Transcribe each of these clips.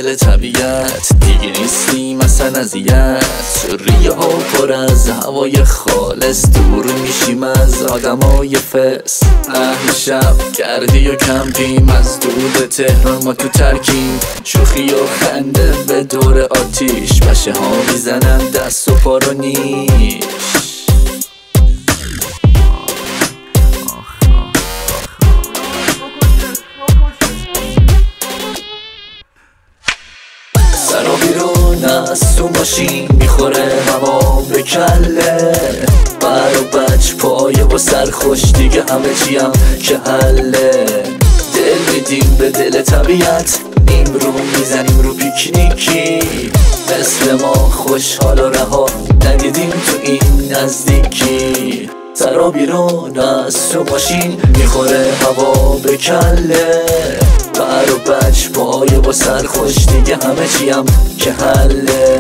دل طبیعت، دیگه نیستیم اصلا اذیت. ریه ها پر از هوای خالص، دور میشیم از آدمای فس. اهل شب کردی و کمپیم، از دود تهران ما تو ترکیم. شوخی و خنده به دور آتیش، بشه ها میزنن دست و پا رو نیش. سرا بیرون از تو ماشین، میخوره هوا به کله. بر و بچ پایه و سرخوش، دیگه همه چیم که حله. دل میدیم به دل طبیعت، نیم رو میزنیم رو پیکنیکی. مثل ما خوشحال و رها، ندیدیم تو این نزدیکی. سرا بیرون از تو ماشین، میخوره هوا به کله. بر و بچ پایه و سرخوش، دیگه همه چیم که حله.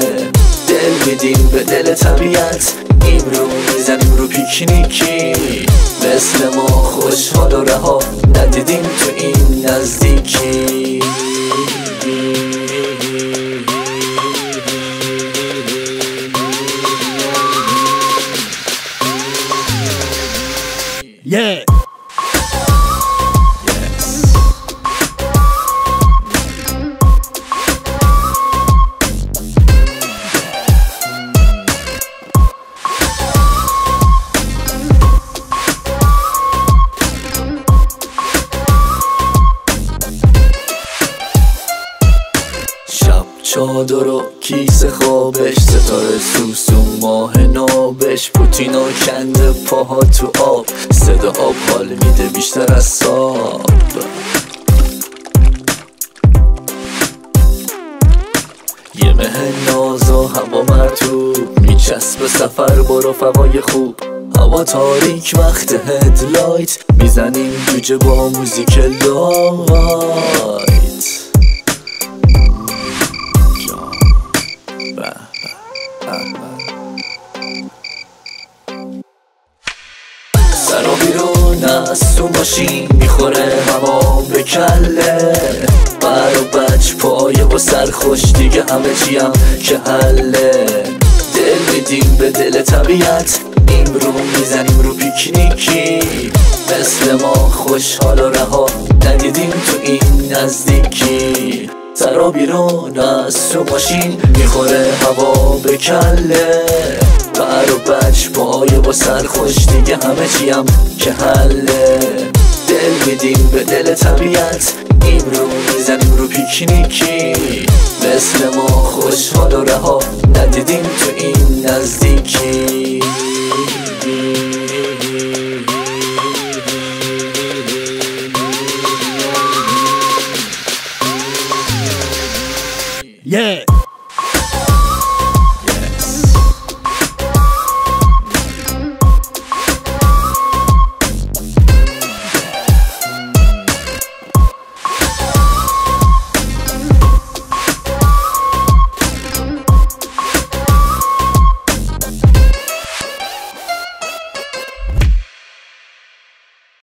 دل میدیم به دل طبیعت، این رو میزنیم رو پیکنیکی. مثل ما خوشحال و رها، ندیدیم تو این نزدیکی. Yeah. چادر و کیسه خوابش، ستاره سوسو ماه نابش. پوتینو کنده پاها تو آب، صدا آب حال میده بیشتر از ساب. یه مه ناز و هوا مرطوب، میچسب سفر برو فوای خوب. هوا تاریک وقت هدلایت، میزنیم جوجه با موزیک لایت. سرا بیرون از تو ماشین، میخوره هوا به کله. بر و بچ پایه و سرخوش، دیگه همه چیم که حله. دل میدیم به دل طبیعت، نیم رو میزنیم رو پیکنیکی. مثل ما خوشحال و رها، ندیدیم تو این نزدیکی. سرا بیرون از تو ماشین، میخوره هوا به کله. بر و بچ پایه و سرخوش، دیگه همه چیم که حله. دل میدیم به دل طبیعت، این رو میزنیم رو پیکنیکی. مثل ما خوشحال و رها، ندیدیم تو این نزدیکی. Yeah.